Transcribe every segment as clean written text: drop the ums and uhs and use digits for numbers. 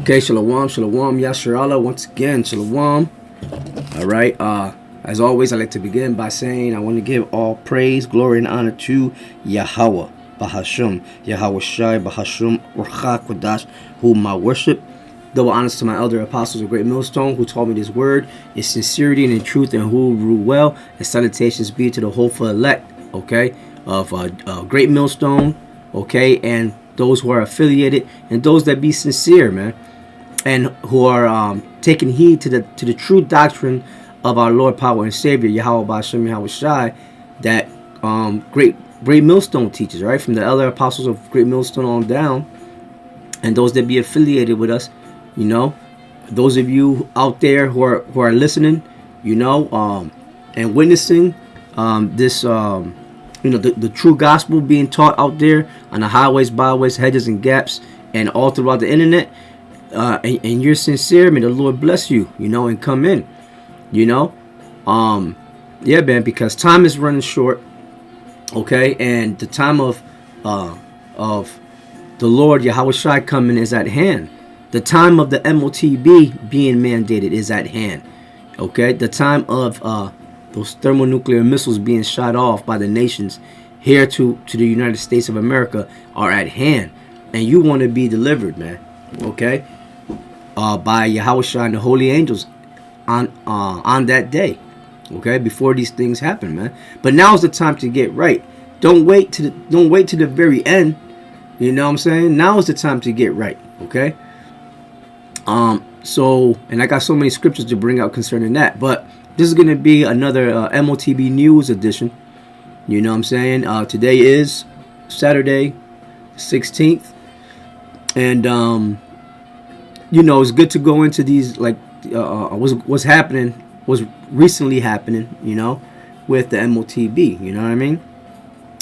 Okay, shalom, shalom, yasharala. Once again, shalom. All right. As always, I like to begin by saying I want to give all praise, glory, and honor to Yahweh, Bahashum, Yahweh Shai, Bahashum, Urcha Kodash, whom I worship. Double honors to my elder apostles of Great Millstone, who taught me this word in sincerity and in truth, and who rule well. And salutations be to the hopeful elect, okay, of Great Millstone, okay, and those who are affiliated and those that be sincere, man, and who are taking heed to the true doctrine of our Lord, power, and Savior, Yahweh Ba'Shem Yahweh Shai, that Great Millstone teaches, right, from the elder apostles of Great Millstone on down, and those that be affiliated with us. You know, those of you out there who are listening, you know, and witnessing this, you know, the true gospel being taught out there on the highways, byways, hedges, and gaps, and all throughout the internet, and you're sincere, may the Lord bless you, you know, and come in, you know, yeah, man, because time is running short, okay, and the time of the Lord Yahweh Shai coming is at hand. The time of the M.O.T.B being mandated is at hand. Okay, the time of those thermonuclear missiles being shot off by the nations here to the United States of America are at hand, and you want to be delivered, man. Okay, by Yahweh Shai and the holy angels on that day. Okay, before these things happen, man. But now's the time to get right. Don't wait to the very end. You know what I'm saying? Now is the time to get right. Okay. So, and I got so many scriptures to bring out concerning that, but this is going to be another M.O.T.B news edition. You know what I'm saying? Today is Saturday, 16th. And, you know, it's good to go into these, like, what's happening, was recently happening, you know, with the M.O.T.B, you know what I mean?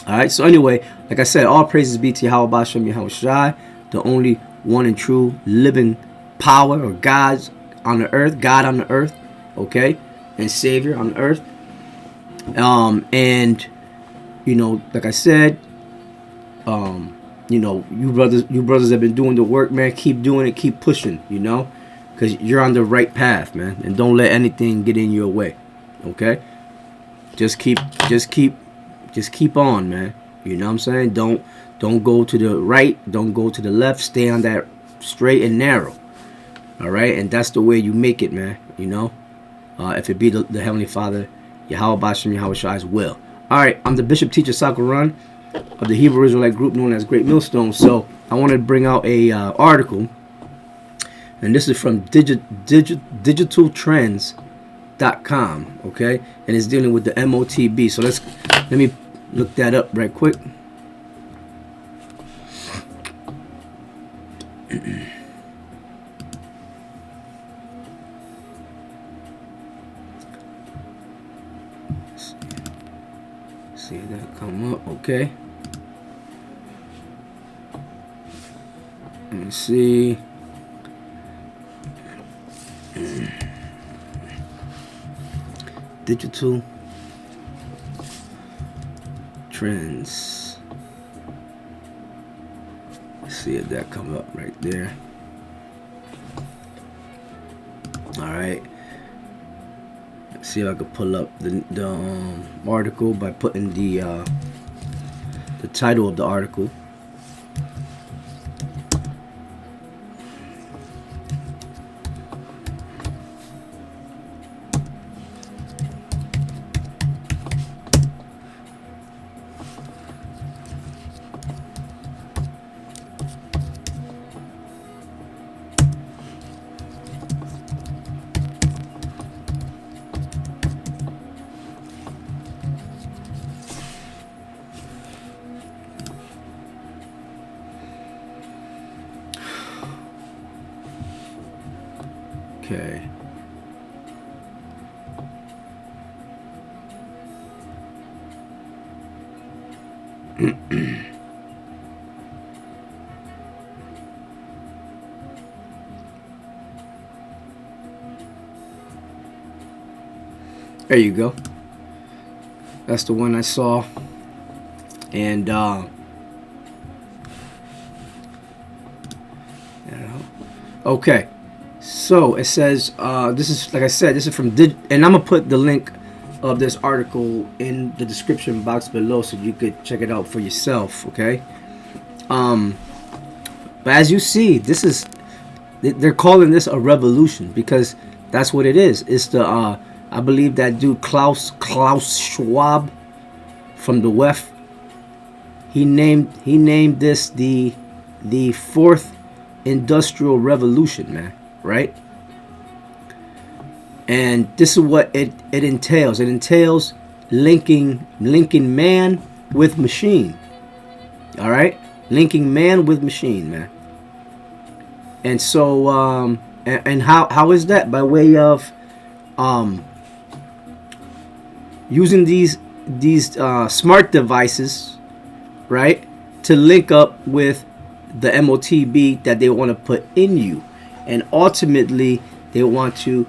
All right. So anyway, like I said, all praises be to Yahweh Ba'Shem Yahweh Shai, the only one and true living power, or God on the earth, okay, and Savior on the earth. And you know, like I said, you know, you brothers have been doing the work, man. Keep doing it, keep pushing, you know, because you're on the right path, man. And don't let anything get in your way, okay? Just keep on, man. You know what I'm saying? Don't go to the right, don't go to the left. Stay on that straight and narrow. All right, and that's the way you make it, man. You know, if it be the Heavenly Father, Yahweh Ba'Shem Yahweh Shai's will. All right, I'm the Bishop Teacher Sakuran of the Hebrew Israelite group known as Great Millstone. So I want to bring out a article, and this is from digitaltrends.com, okay, and it's dealing with the M.O.T.B. So let me look that up right quick. See that come up, okay. Let me see. Digital trends. Let's see if that come up right there. All right. See if I could pull up the article by putting the title of the article. Okay. There you go. That's the one I saw. And Okay, so it says this is, like I said, this is from and I'm gonna put the link of this article in the description box below so you could check it out for yourself. Okay. But as you see, this is, they're calling this a revolution because that's what it is. It's the I believe that dude Klaus Schwab from the WEF. He named this the fourth industrial revolution, man. Right? And this is what it entails. It entails linking man with machine. All right, linking man with machine, man. And so, and how is that? By way of using these smart devices, right, to link up with the M.O.T.B that they want to put in you, and ultimately they want to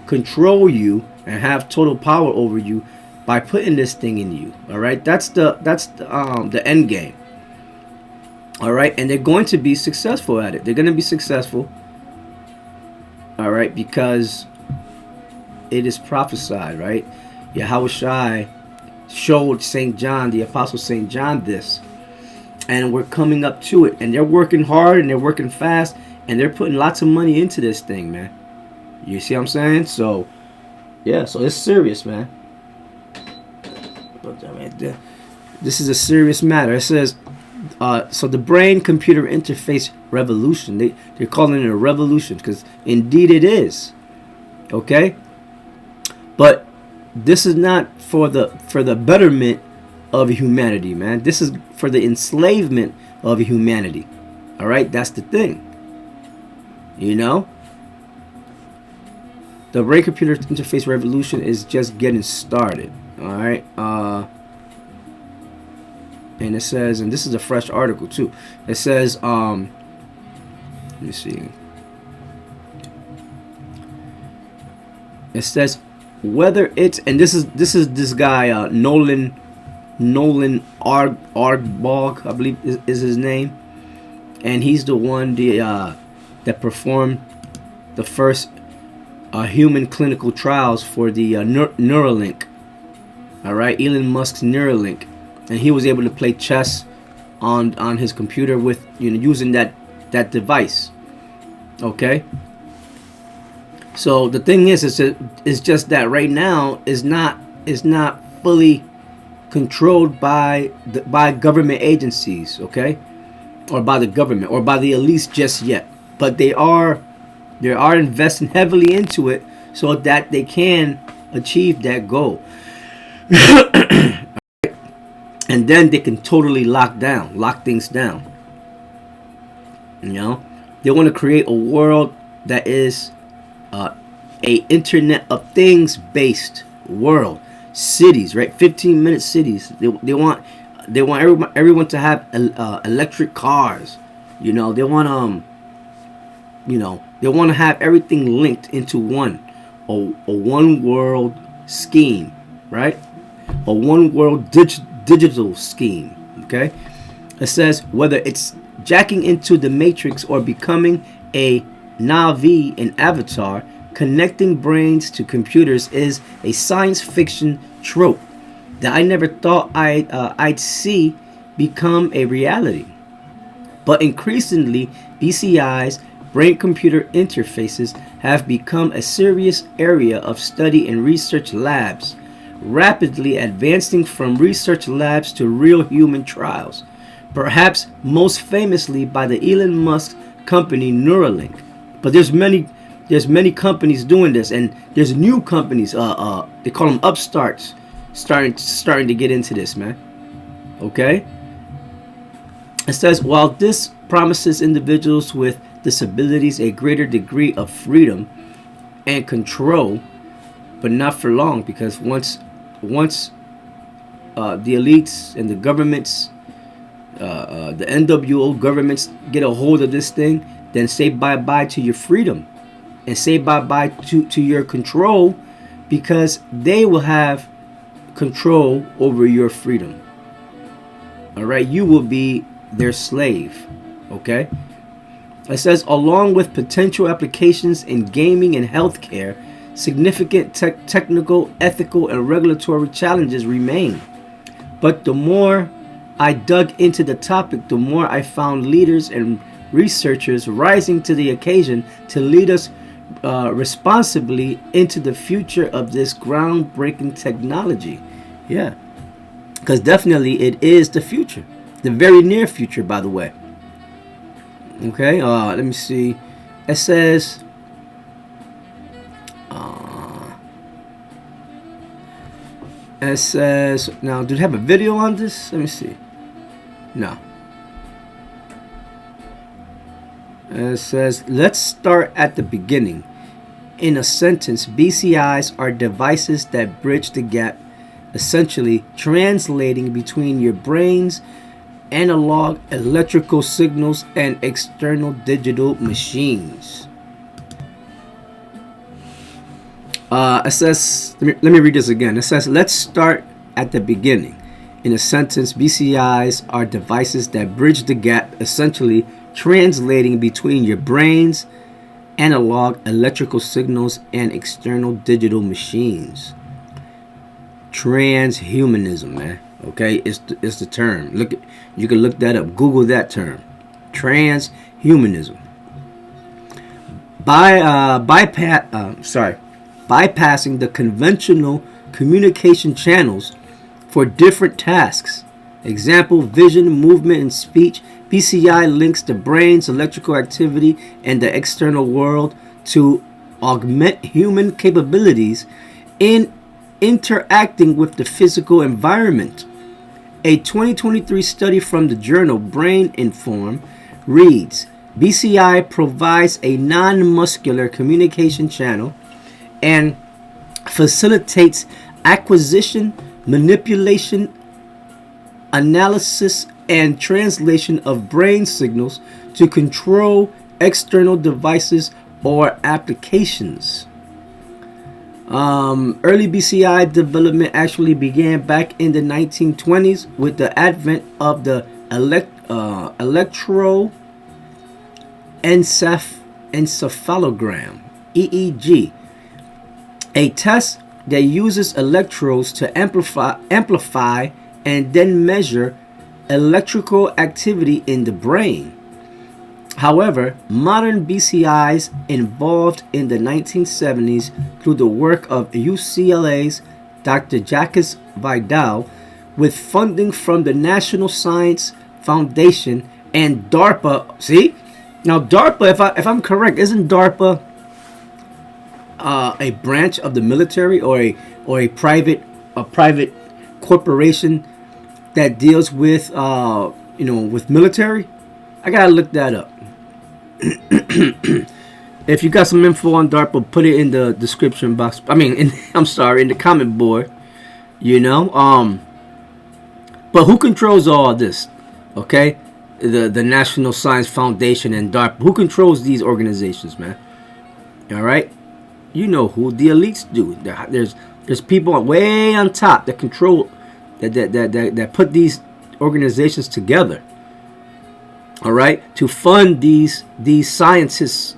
control you and have total power over you by putting this thing in you. All right, that's the end game. All right, and they're going to be successful at it. They're going to be successful. All right, because it is prophesied, right? Yahweh Shai showed St. John, the Apostle St. John, this, and we're coming up to it. And they're working hard and they're working fast and they're putting lots of money into this thing, man. You see what I'm saying? So, yeah, so it's serious, man. This is a serious matter. It says, so the brain-computer interface revolution. They're calling it a revolution because indeed it is. Okay? But this is not for the betterment of humanity, man. This is for the enslavement of humanity. All right? That's the thing. You know? The brain-computer interface revolution is just getting started. All right? And it says, and this is a fresh article too. It says, let me see. It says whether it's, and this is this guy Nolan Ardbog, I believe is his name, and he's the one that performed the first human clinical trials for the Neuralink. All right, Elon Musk's Neuralink. And he was able to play chess on his computer with, using that device. Okay. So the thing is just that right now is not fully controlled by government agencies, okay, or by the government or by the elites just yet. But they are investing heavily into it so that they can achieve that goal. And then they can totally lock things down. They want to create a world that is a Internet of Things based world. Cities, right? 15-minute cities. They want everyone to have electric cars. They want they want to have everything linked into a one world scheme, right? A one world digital scheme. Okay, it says whether it's jacking into the matrix or becoming a Navi, an avatar, connecting brains to computers is a science fiction trope that I never thought I'd see become a reality. But increasingly, BCI's brain-computer interfaces have become a serious area of study in research labs, rapidly advancing from research labs to real human trials, perhaps most famously by the Elon Musk company Neuralink. But there's many companies doing this, and there's new companies, they call them upstarts, starting to get into this, man. Okay? It says, while this promises individuals with disabilities a greater degree of freedom and control, but not for long, because once the elites and the governments, the NWO governments get a hold of this thing, then say bye-bye to your freedom and say bye-bye to your control, because they will have control over your freedom. All right, you will be their slave. Okay, It says, along with potential applications in gaming and healthcare, significant technical, ethical, and regulatory challenges remain. But the more I dug into the topic, the more I found leaders and researchers rising to the occasion to lead us responsibly into the future of this groundbreaking technology. Yeah, because definitely it is the future, the very near future, by the way. Okay, let me see. It says, now, do they have a video on this? Let me see. No. It says, let's start at the beginning. In a sentence, BCIs are devices that bridge the gap, essentially translating between your brain's analog electrical signals and external digital machines. It says, let me read this again. It says, let's start at the beginning. In a sentence, BCIs are devices that bridge the gap, essentially translating between your brain's analog electrical signals and external digital machines. Transhumanism, man. Okay, it's the term. You can look that up. Google that term. Transhumanism. Bypassing the conventional communication channels for different tasks. Example, vision, movement, and speech. BCI links the brain's electrical activity and the external world to augment human capabilities in interacting with the physical environment. A 2023 study from the journal Brain Inform reads, BCI provides a non-muscular communication channel and facilitates acquisition, manipulation, analysis, and translation of brain signals to control external devices or applications. Early BCI development actually began back in the 1920s with the advent of the electroencephalogram, EEG, a test that uses electrodes to amplify and then measure electrical activity in the brain. However, modern BCIs evolved in the 1970s through the work of UCLA's Dr. Jacques Vidal with funding from the National Science Foundation and DARPA. See? Now DARPA, if I'm correct, isn't DARPA a branch of the military or a private corporation that deals with with military? I gotta look that up. If you got some info on DARPA, put it in the description box. I mean, in the comment board. But who controls all this? Okay, the National Science Foundation and DARPA. Who controls these organizations, man? All right, you know who the elites do. There's people way on top that control that put these organizations together. All right, to fund these scientists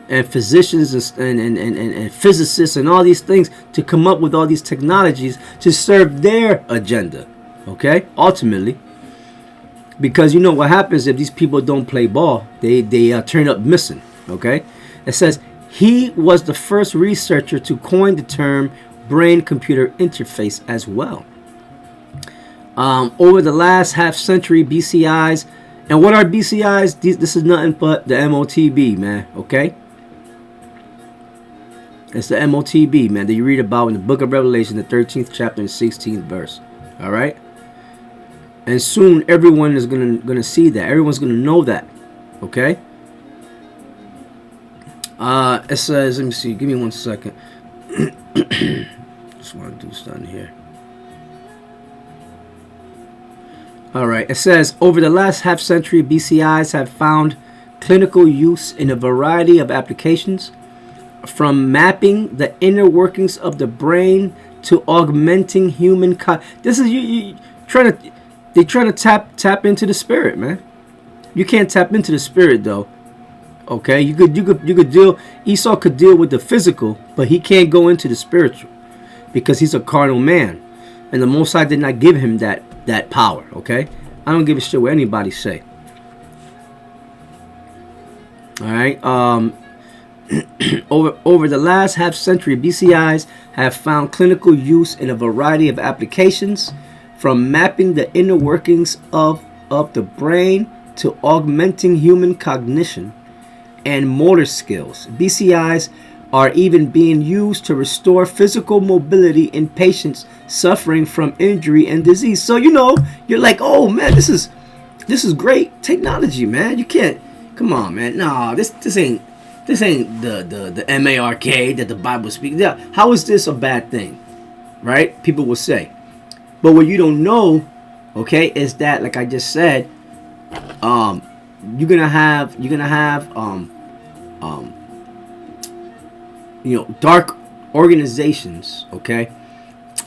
and physicians and physicists and all these things to come up with all these technologies to serve their agenda. Okay, ultimately, because you know what happens if these people don't play ball, they turn up missing. Okay, it says he was the first researcher to coin the term brain-computer interface as well. Over the last half century, BCIs. And what are BCIs? This is nothing but the M.O.T.B, man, okay? It's the M.O.T.B, man, that you read about in the book of Revelation, the 13th chapter and 16th verse, all right? And soon everyone is gonna see that. Everyone's gonna know that, okay? It says, let me see, give me 1 second. Just want to do something here. All right, it says, over the last half century, BCIs have found clinical use in a variety of applications, from mapping the inner workings of the brain to augmenting human this is they're trying to tap into the spirit, man. You can't tap into the spirit though Okay, you could deal. Esau could deal with the physical, but he can't go into the spiritual because he's a carnal man, and the Most High did not give him that power. Okay, I don't give a shit what anybody say. All right. Over the last half century, BCIs have found clinical use in a variety of applications, from mapping the inner workings of the brain to augmenting human cognition and motor skills. BCIs are even being used to restore physical mobility in patients suffering from injury and disease. So you're like, oh man, this is great technology, man. You can't, come on, man. No, this ain't the M.A.R.K. that the Bible speaks. Yeah, how is this a bad thing, right? People will say, but what you don't know, okay, is that, like I just said, you're gonna have dark organizations, okay,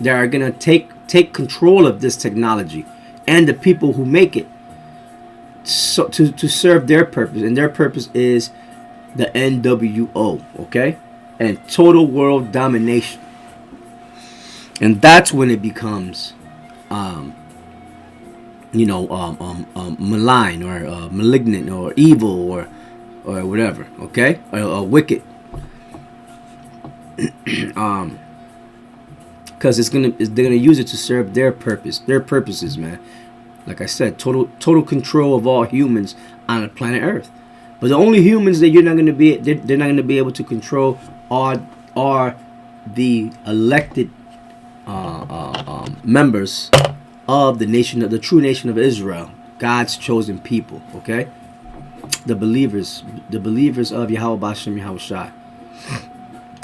that are gonna take control of this technology and the people who make it, so to serve their purpose, and their purpose is the NWO, okay, and total world domination. And that's when it becomes malign or malignant or evil or whatever, okay, or wicked. Because they're gonna use it to serve their purposes, man. Like I said, total control of all humans on the planet Earth. But the only humans that they're not gonna be able to control are the elected members of the true nation of Israel, God's chosen people. Okay, the believers of Yahweh Bashem Yahweh Shai,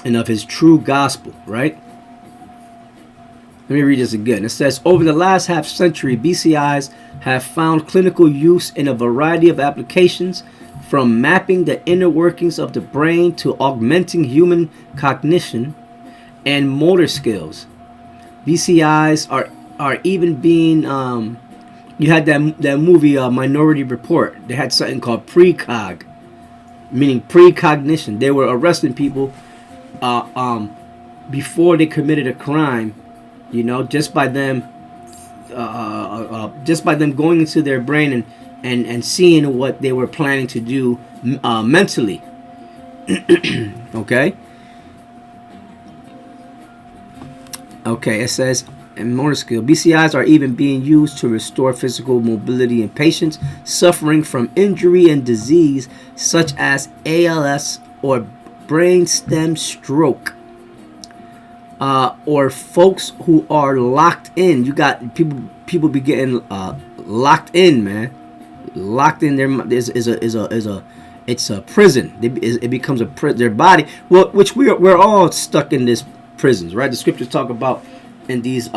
and of His true gospel. Right. Let me read this again. It says, over the last half century, BCIs have found clinical use in a variety of applications, from mapping the inner workings of the brain to augmenting human cognition and motor skills. BCIs are even being, you had that movie Minority Report. They had something called precog, meaning precognition. They were arresting people before they committed a crime, just by them going into their brain and seeing what they were planning to do mentally. Okay, it says in motor skill, BCIs are even being used to restore physical mobility in patients suffering from injury and disease such as ALS or brainstem stroke, or folks who are locked in. You got people be getting locked in, man. Locked in it's a prison. It becomes a prison. Their body, well, which we're all stuck in this prisons, right? The scriptures talk about in these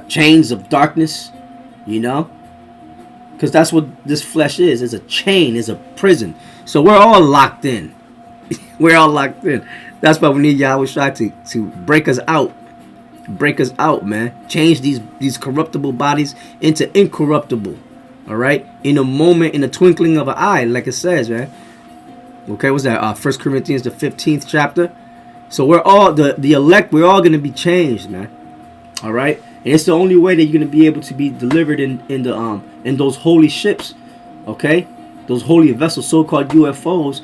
chains of darkness, because that's what this flesh is. It's a chain. It's a prison. So we're all locked in. We're all locked in. That's why we need Yahweh Shai to break us out. Break us out, man. Change these corruptible bodies into incorruptible. All right? In a moment, in a twinkling of an eye, like it says, man. Okay, what's that? 1 Corinthians, the 15th chapter. So we're all, the elect, we're all going to be changed, man. All right? And it's the only way that you're going to be able to be delivered in those holy ships. Okay? Those holy vessels, so-called UFOs.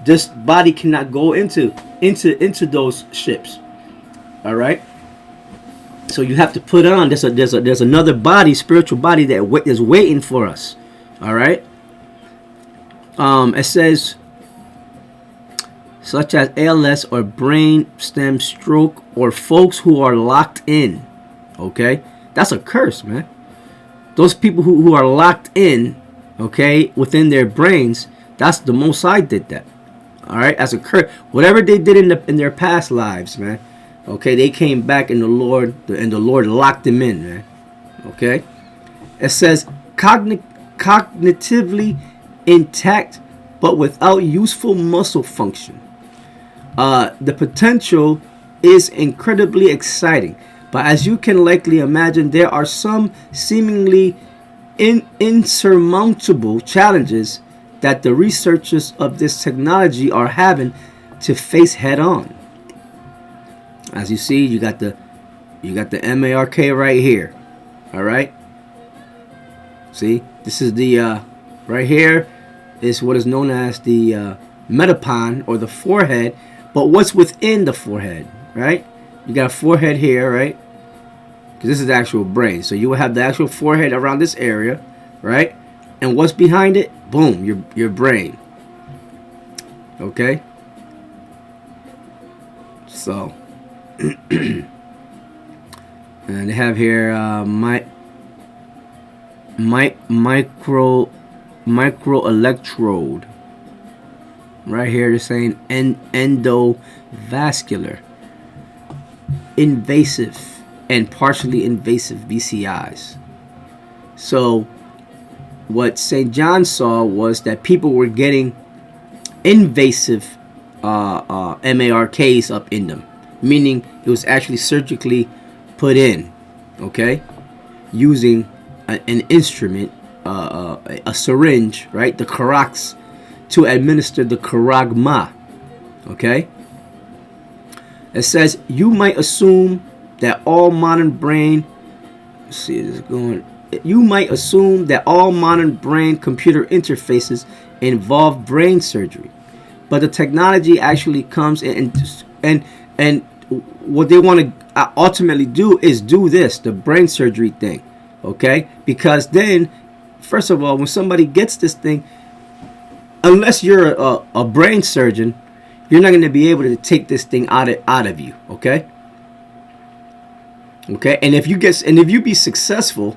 This body cannot go into those ships. All right? So you have to put on, there's another body, spiritual body that is waiting for us. All right? It says, such as ALS or brain stem stroke, or folks who are locked in. Okay? That's a curse, man. Those people who are locked in, okay, within their brains, that's the Most High did that. All right? That's a curse. Whatever they did in their past lives, man. Okay, they came back and the Lord locked them in, man. Okay? It says cognitively intact but without useful muscle function. The potential is incredibly exciting, but as you can likely imagine, there are some seemingly insurmountable challenges that the researchers of this technology are having to face head on. As you see, you got the M.A.R.K. right here. All right. See, this is the right here is what is known as the metapan, or the forehead. But what's within the forehead, right? You got a forehead here, right? Because this is the actual brain. So you will have the actual forehead around this area, right? And what's behind it? Boom, your brain. Okay. So, and they have here micro electrode. Right here, they're saying endovascular, invasive, and partially invasive BCIs. So, what St. John saw was that people were getting invasive MARKs up in them, meaning it was actually surgically put in, okay, using an instrument, a syringe, right, the Karax, to administer the Karagma, okay. It says you might assume that all modern brain, let's see, this is going. You might assume that all modern brain computer interfaces involve brain surgery, but the technology actually comes in, and what they want to ultimately do is do this, the brain surgery thing, okay? Because then, first of all, when somebody gets this thing, unless you're a brain surgeon, you're not going to be able to take this thing out of you, okay? Okay, and if you be successful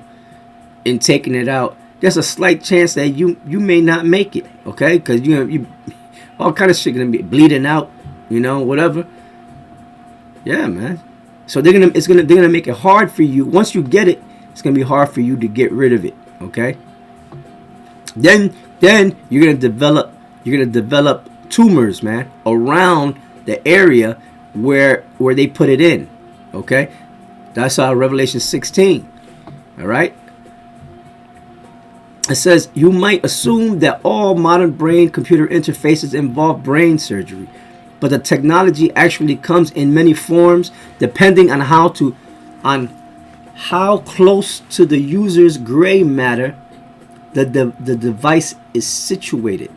in taking it out, there's a slight chance that you may not make it, okay? Because you all kind of shit gonna be bleeding out, whatever. Yeah, man. So they're gonna make it hard for you. Once you get it, it's gonna be hard for you to get rid of it, okay? Then you're gonna develop tumors, man, around the area where they put it in, okay? That's Revelation 16. All right. It says you might assume that all modern brain computer interfaces involve brain surgery, but the technology actually comes in many forms depending on how close to the user's gray matter the device is situated.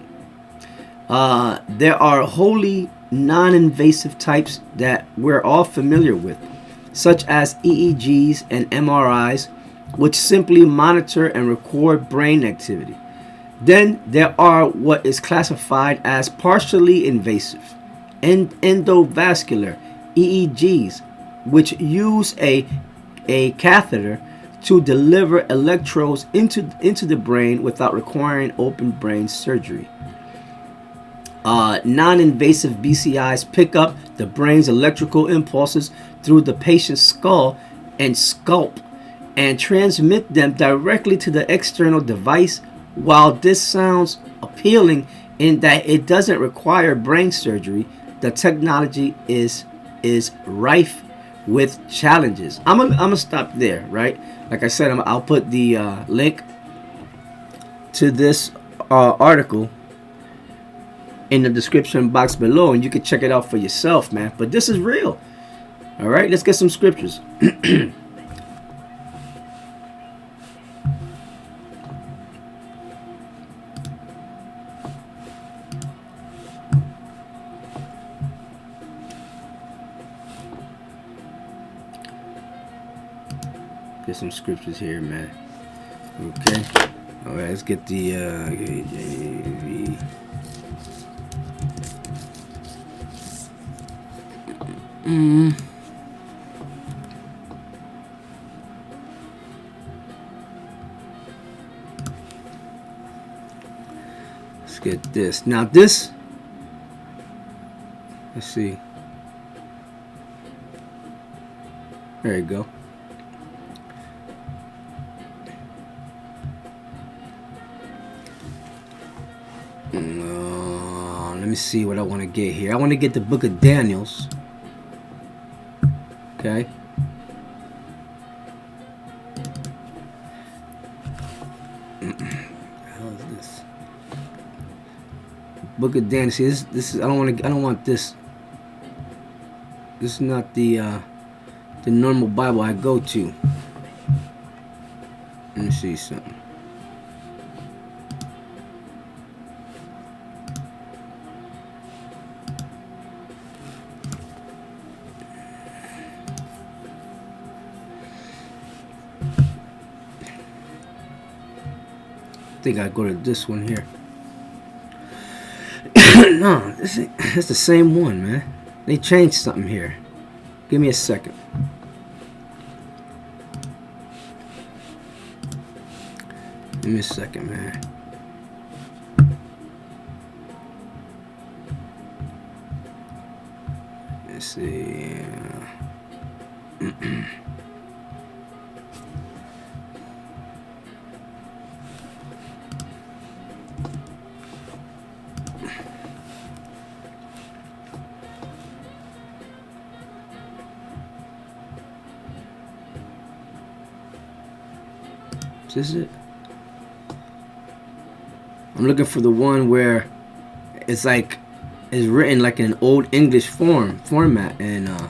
There are wholly non-invasive types that we're all familiar with, such as EEGs and MRIs, which simply monitor and record brain activity. Then there are what is classified as partially invasive endovascular EEGs, which use a catheter to deliver electrodes into the brain without requiring open brain surgery. Non-invasive BCIs pick up the brain's electrical impulses through the patient's skull and scalp and transmit them directly to the external device. While this sounds appealing in that it doesn't require brain surgery, the technology is rife with challenges. I'm gonna stop there, right? Like I said, I'll put the link to this article in the description box below, and you can check it out for yourself, man. But this is real. All right, let's get some scriptures. Get some scriptures here, man. Okay. All right, let's get the KJV. Let's get this. Now this, let's see. There you go. Let me see what I want to get here. I want to get the book of Daniels. Okay. How is this? Book of Daniel. See, this is I don't want this. This is not the normal Bible I go to. Let me see something. I think I go to this one here. No, it's the same one, man. They changed something here. Give me a second. Give me a second, man. Let's see. Is this it? I'm looking for the one where it's like it's written like in an old English format, and for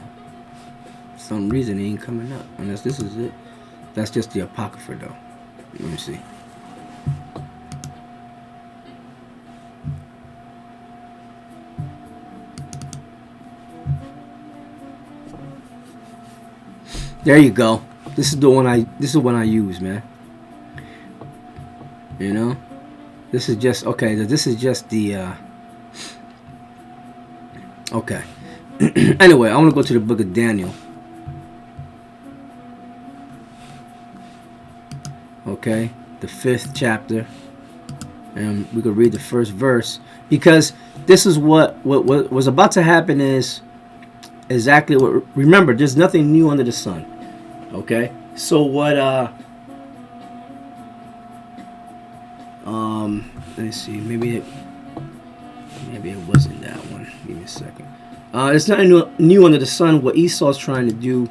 some reason it ain't coming up. Unless this is it. That's just the Apocrypha, though. Let me see. There you go. This is the one I use, man. You know, this is just okay. This is just the okay. Anyway, I want to go to the book of Daniel. Okay, the 5th chapter, and we could read the first verse, because this is what was about to happen is exactly what. Remember, there's nothing new under the sun. Okay, so what? Let me see. Maybe it wasn't that one. Give me a second. It's nothing new under the sun. What Esau's trying to do.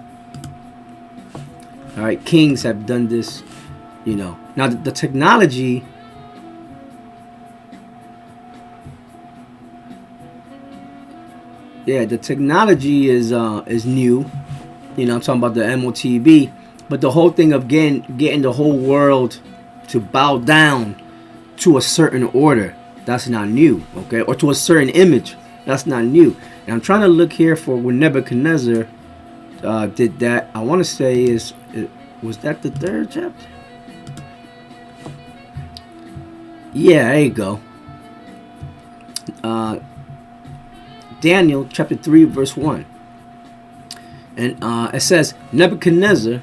All right, kings have done this. You know. Now the technology. Yeah, the technology is new. You know, I'm talking about the M.O.T.B. But the whole thing of getting the whole world to bow down to a certain order, that's not new, okay? Or to a certain image, that's not new. And I'm trying to look here for when Nebuchadnezzar did that. I want to say was that the 3rd chapter? Yeah, there you go. Daniel chapter 3 verse 1. And it says Nebuchadnezzar,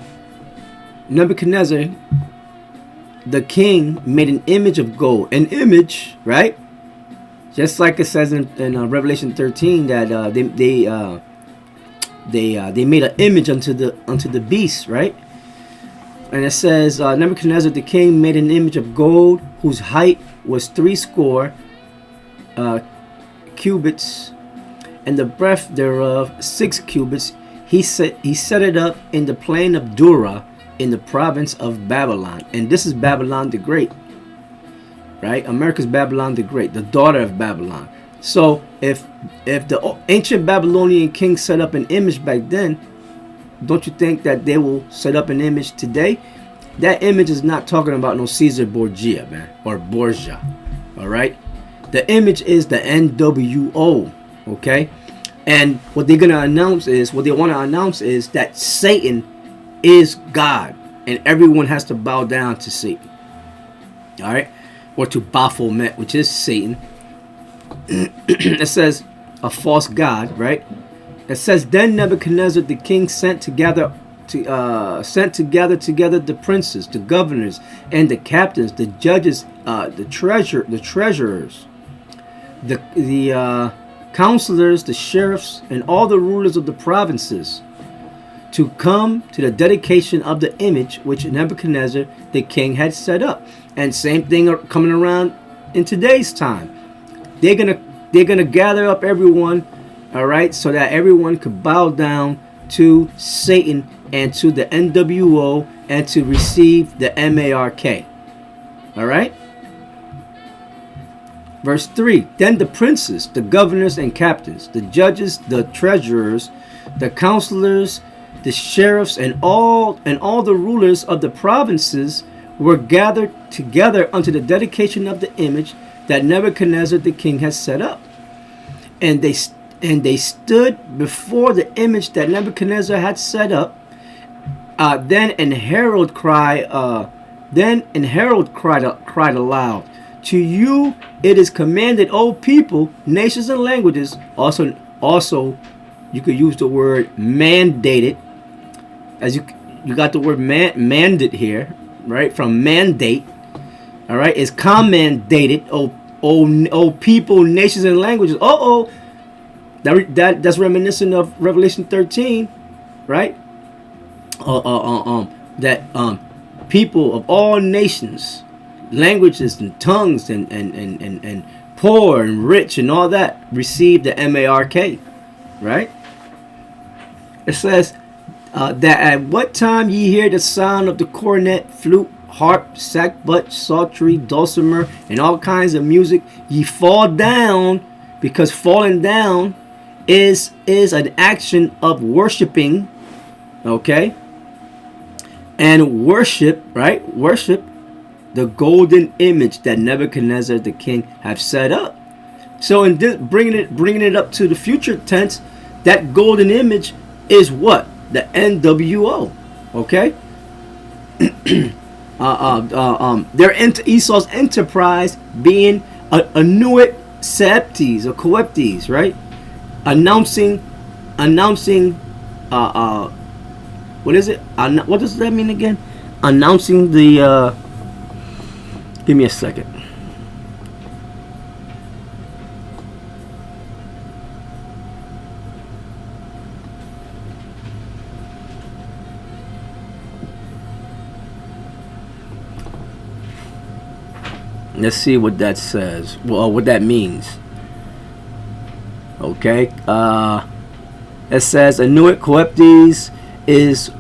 the king, made an image of gold. An image, right? Just like it says in Revelation 13 that they made an image unto the beast, right? And it says Nebuchadnezzar the king made an image of gold whose height was 60 cubits, and the breadth thereof 6 cubits. He set it up in the plain of Dura, in the province of Babylon. And this is Babylon the Great, right? America's Babylon the Great, the daughter of Babylon. So if the ancient Babylonian king set up an image back then, don't you think that they will set up an image today? That image is not talking about no Caesar Borgia, man, or Borgia. All right, the image is the NWO. Okay, and what they're gonna announce is, what they want to announce is that Satan is God, and everyone has to bow down to Satan. All right, or to Baphomet, which is Satan. It says a false god, right? It says then Nebuchadnezzar the king sent together the princes, the governors, and the captains, the judges, the treasurers, the counselors, the sheriffs, and all the rulers of the provinces, to come to the dedication of the image which Nebuchadnezzar the king had set up. And same thing coming around in today's time. They're gonna gather up everyone, all right, so that everyone could bow down to Satan and to the NWO and to receive the MARK. All right. Verse 3, then the princes, the governors and captains, the judges, the treasurers, the counselors, the sheriffs, and all the rulers of the provinces were gathered together unto the dedication of the image that Nebuchadnezzar the king had set up. And they stood before the image that Nebuchadnezzar had set up. Then an herald cried aloud, to you it is commanded, O people, nations and languages. Also, you could use the word mandated, as you got the word mandate here, right? From mandate, all right, is commandated. O people, nations and languages. That's reminiscent of Revelation 13, right? That people of all nations, languages and tongues and poor and rich and all that receive the M.A.R.K., right? It says that at what time ye hear the sound of the cornet, flute, harp, sackbut, psaltery, dulcimer, and all kinds of music, ye fall down, because falling down is an action of worshiping, okay? And worship, right? Worship the golden image that Nebuchadnezzar the king have set up. So in this, bringing it up to the future tense, that golden image is what? The NWO, okay? Esau's enterprise being a Nuit Septes or Coeptes, right? Announcing what is it? What does that mean again? Announcing the give me a second. Let's see what that says. Well, what that means. Okay. It says Annuit Coeptes is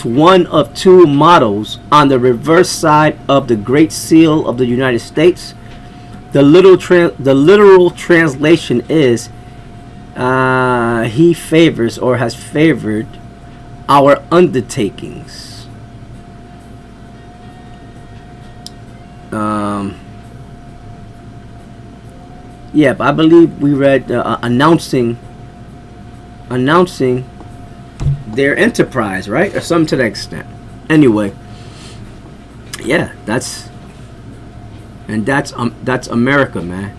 one of two models on the reverse side of the Great Seal of the United States. The literal translation is he favors or has favored our undertakings. Yeah, but I believe we read announcing their enterprise, right, or something to that extent. Anyway, yeah, that's America, man.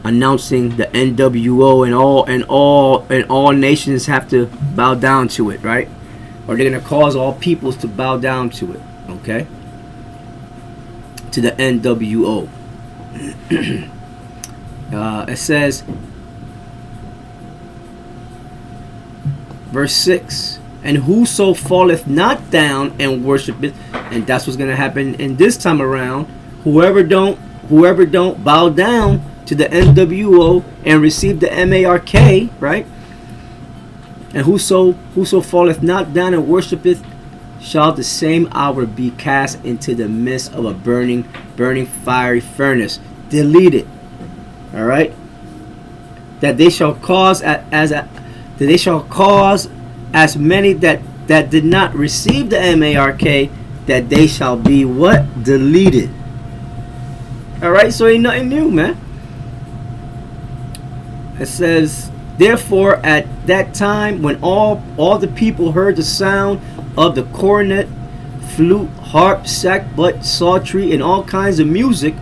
Announcing the NWO and all nations have to bow down to it, right? Or they're gonna cause all peoples to bow down to it, okay? To the NWO. It says, verse 6, and whoso falleth not down and worshipeth, and that's what's gonna happen in this time around. Whoever don't bow down to the NWO and receive the M.A.R.K., right? And whoso falleth not down and worshipeth shall the same hour be cast into the midst of a burning fiery furnace. Delete it. All right. That they shall cause as many that did not receive the M.A.R.K., that they shall be what? Deleted. All right. So ain't nothing new, man. It says, therefore, at that time, when all the people heard the sound of the cornet, flute, harp, sackbut, psaltery, and all kinds of music,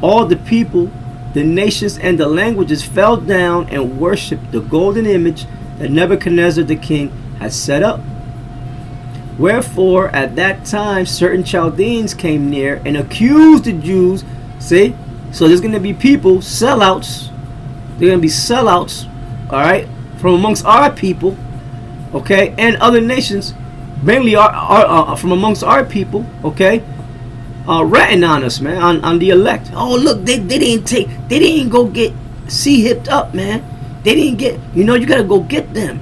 all the people, the nations, and the languages fell down and worshipped the golden image that Nebuchadnezzar the king had set up. Wherefore, at that time, certain Chaldeans came near and accused the Jews. See? So there's going to be people, sellouts. They're going to be sellouts, all right, from amongst our people, okay, and other nations, mainly our from amongst our people, okay, ratting on us, man, on the elect. Oh, look, they didn't go get hipped up, man. They didn't get, you got to go get them.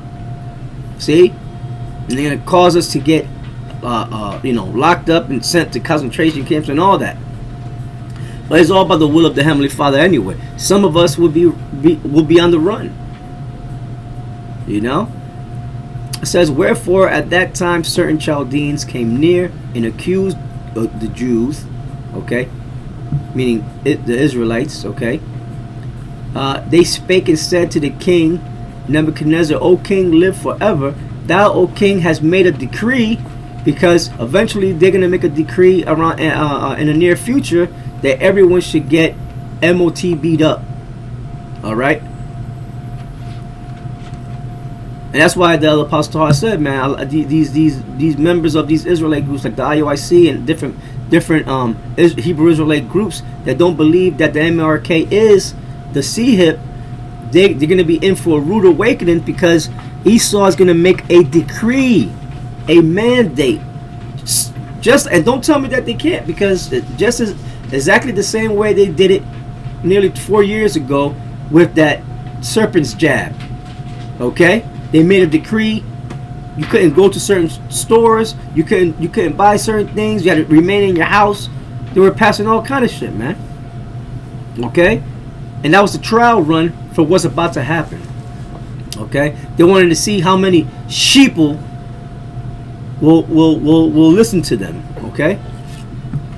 See? And they're going to cause us to get locked up and sent to concentration camps and all that. But it's all by the will of the Heavenly Father anyway. Some of us will be on the run. You know? It says, wherefore at that time certain Chaldeans came near and accused the Jews, okay, meaning the Israelites, okay. They spake and said to the king Nebuchadnezzar, O king, live forever. Thou, O king, has made a decree, because eventually they're going to make a decree around in the near future that everyone should get M.O.T.B up. All right. And that's why the Apostle Paul said, man, these members of these Israelite groups like the IOIC and different Hebrew Israelite groups that don't believe that the MRK is the C-hip, they're going to be in for a rude awakening, because Esau is going to make a decree, a mandate. And don't tell me that they can't, because just as exactly the same way they did it nearly 4 years ago with that serpent's jab. Okay? They made a decree. You couldn't go to certain stores. You couldn't buy certain things. You had to remain in your house. They were passing all kind of shit, man. Okay? And that was the trial run for what's about to happen. Okay? They wanted to see how many sheeple will listen to them. Okay?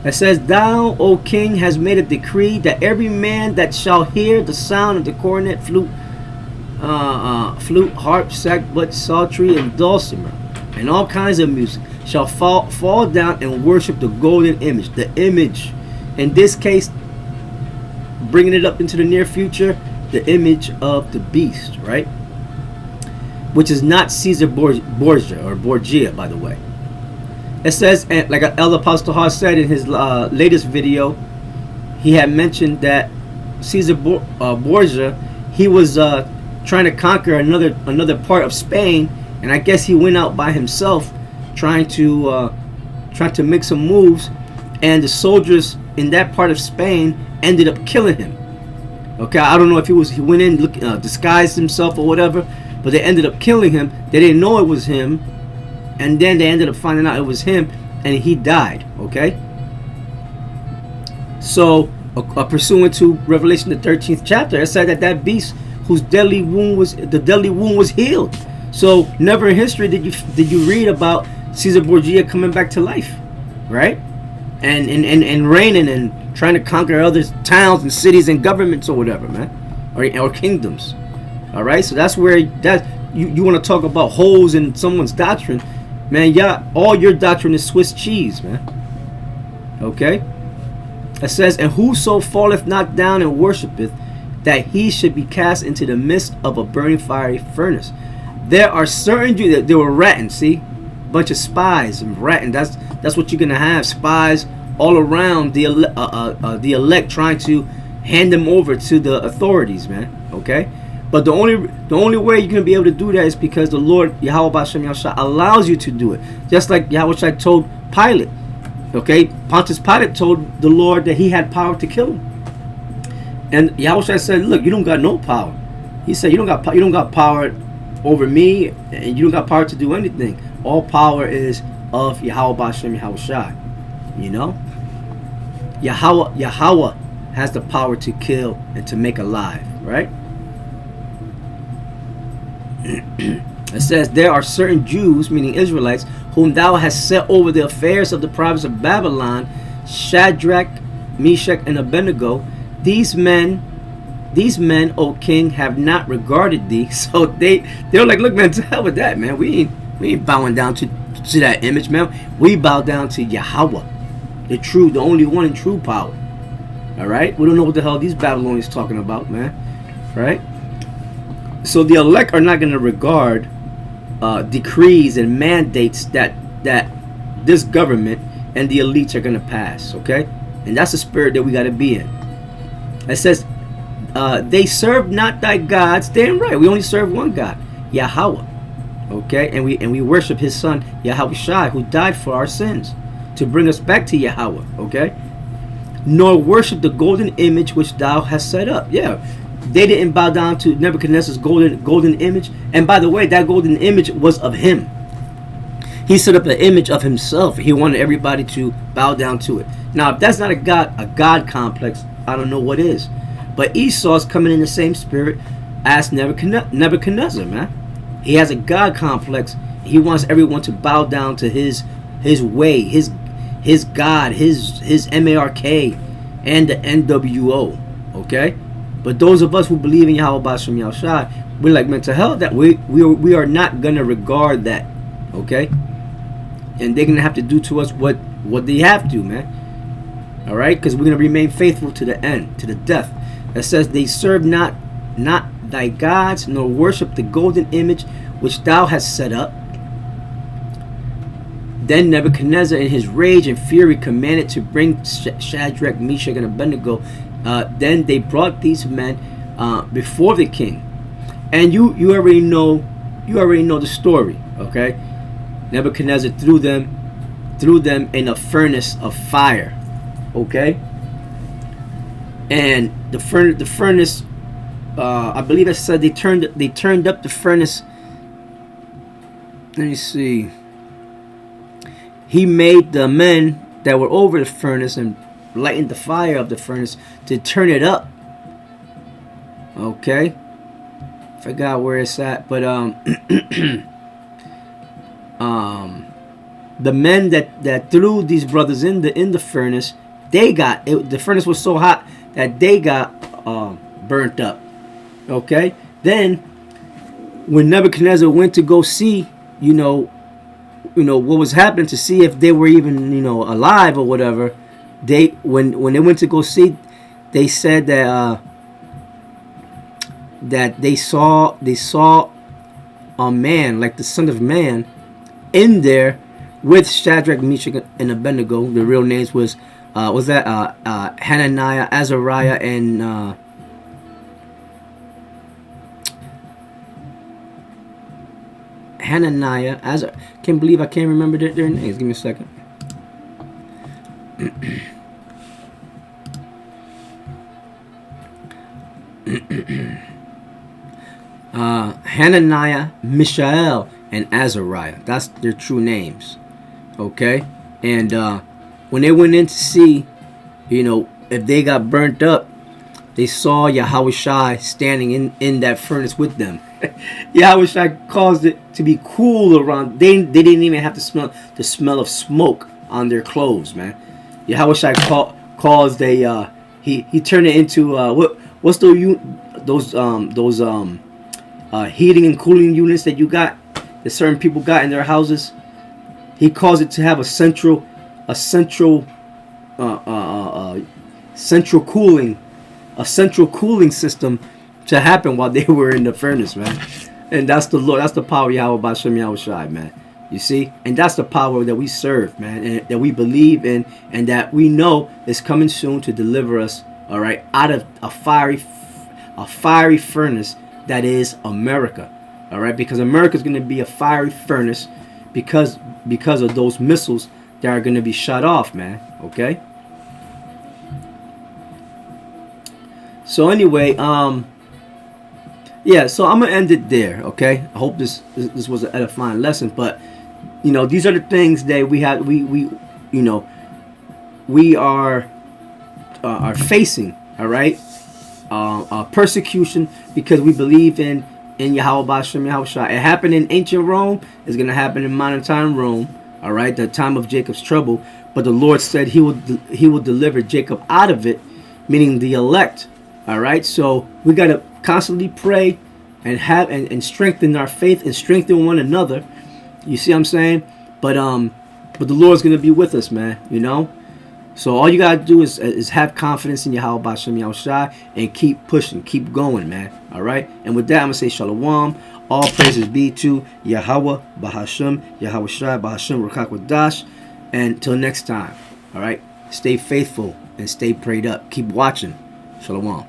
It says, Thou, O king, has made a decree that every man that shall hear the sound of the cornet, flute, harp, sackbut, psaltery, and dulcimer, and all kinds of music, shall fall down and worship the golden image. The image, in this case, bringing it up into the near future, the image of the beast, right? Which is not Caesar Borgia, by the way. It says, and like Elder Apostle Hart said in his latest video, he had mentioned that Caesar Borgia, he was trying to conquer another part of Spain, and I guess he went out by himself trying to make some moves, and the soldiers in that part of Spain ended up killing him. Okay, I don't know if he went in disguised himself or whatever, but they ended up killing him. They didn't know it was him, and then they ended up finding out it was him, and he died. Okay, so pursuant to Revelation the 13th chapter, it said that beast whose deadly wound was healed. So never in history did you read about Caesar Borgia coming back to life, right? And reigning and trying to conquer other towns and cities and governments or whatever, man, or kingdoms. All right, so that's where you want to talk about holes in someone's doctrine, man. Yeah, all your doctrine is Swiss cheese, man. Okay, it says, and whoso falleth not down and worshipeth, that he should be cast into the midst of a burning fiery furnace. There are certain Jews that they were ratting, see, bunch of spies and ratting. That's what you're gonna have, spies all around the elect, trying to hand them over to the authorities, man. Okay, but the only way you're gonna be able to do that is because the Lord Yahweh B'Shem Yahshua allows you to do it. Just like Yahweh told Pilate. Okay, Pontius Pilate told the Lord that he had power to kill him. And Yahushua said, look, you don't got no power. He said, you don't got power over me, and you don't got power to do anything. All power is of Yahweh B'Shem Yahushua. You know? Yahweh has the power to kill and to make alive, right? It says, there are certain Jews, meaning Israelites, whom thou hast set over the affairs of the province of Babylon, Shadrach, Meshach, and Abednego. These men, O king, have not regarded thee. So they're like, look, man, to hell with that, man. We ain't bowing down to that image, man. We bow down to Yahweh, the only one in true power. All right, we don't know what the hell these Babylonians talking about, man. Right? So the elect are not going to regard decrees and mandates that this government and the elites are going to pass. Okay, and that's the spirit that we got to be in. It says, they serve not thy gods. Damn right, we only serve one God, Yahweh. Okay, and we worship his son Yahweh Shai, who died for our sins to bring us back to Yahweh. Okay, nor worship the golden image which thou hast set up. Yeah, they didn't bow down to Nebuchadnezzar's golden image. And by the way, that golden image was of him. He set up an image of himself. He wanted everybody to bow down to it. Now, if that's not a God complex, I don't know what is. But Esau's coming in the same spirit as Nebuchadnezzar, man. He has a God complex. He wants everyone to bow down to his way, his God, his M.A.R.K. and the NWO. Okay? But those of us who believe in Yahweh B'Shem Yahushua, we're like, man, to hell that we are not gonna regard that. Okay? And they're gonna have to do to us what they have to, man. All right, because we're gonna remain faithful to the end, to the death. That says they serve not thy gods, nor worship the golden image which thou hast set up. Then Nebuchadnezzar, in his rage and fury, commanded to bring Shadrach, Meshach, and Abednego. Then they brought these men before the king, and you already know the story. Okay, Nebuchadnezzar threw them in a furnace of fire. Okay, and the furnace, I believe it said they turned up the furnace. Let me see. He made the men that were over the furnace and lightened the fire of the furnace to turn it up. Okay, forgot where it's at, but the men that threw these brothers in the furnace, the furnace was so hot that they got burnt up. Okay, then when Nebuchadnezzar went to go see, what was happening, to see if they were even alive or whatever, when they went to go see, they said that they saw a man like the Son of Man in there with Shadrach, Meshach, and Abednego. The real names was Hananiah, Azariah, and Hananiah. Can't believe I can't remember their names. Give me a second. Hananiah, Mishael, and Azariah. That's their true names. Okay, and when they went in to see, if they got burnt up, they saw Yahushua standing in that furnace with them. Yahushua caused it to be cool around. They didn't even have to smell the smell of smoke on their clothes, man. Yahushua caused he turned it into what's those heating and cooling units that you got, that certain people got in their houses. He caused it to have a central cooling system to happen while they were in the furnace, man. And that's the Lord. That's the power of Yahweh B'Shem Yahushua, man. You see, and that's the power that we serve, man, and that we believe in, and that we know is coming soon to deliver us. All right, out of a fiery furnace that is America. All right, because America is going to be a fiery furnace because of those missiles that are going to be shot off, man. Okay. So anyway, yeah. So I'm gonna end it there. Okay. I hope this was an edifying lesson, but these are the things that we are facing. All right. Persecution because we believe in Yahweh B'Shem Yahushua. It happened in ancient Rome. It's going to happen in modern time Rome. All right, the time of Jacob's trouble. But the Lord said He will deliver Jacob out of it, meaning the elect. All right, so we got to constantly pray and have and strengthen our faith and strengthen one another. You see what I'm saying? But the Lord's going to be with us, man. So all you got to do is have confidence in Yahweh B'Shem Yahushua and keep pushing, keep going, man. All right? And with that, I'm going to say Shalom. All praises be to Yahweh B'Shem Yahushua B'Shem Rakak Wadash. And until next time, all right? Stay faithful and stay prayed up. Keep watching. Shalom.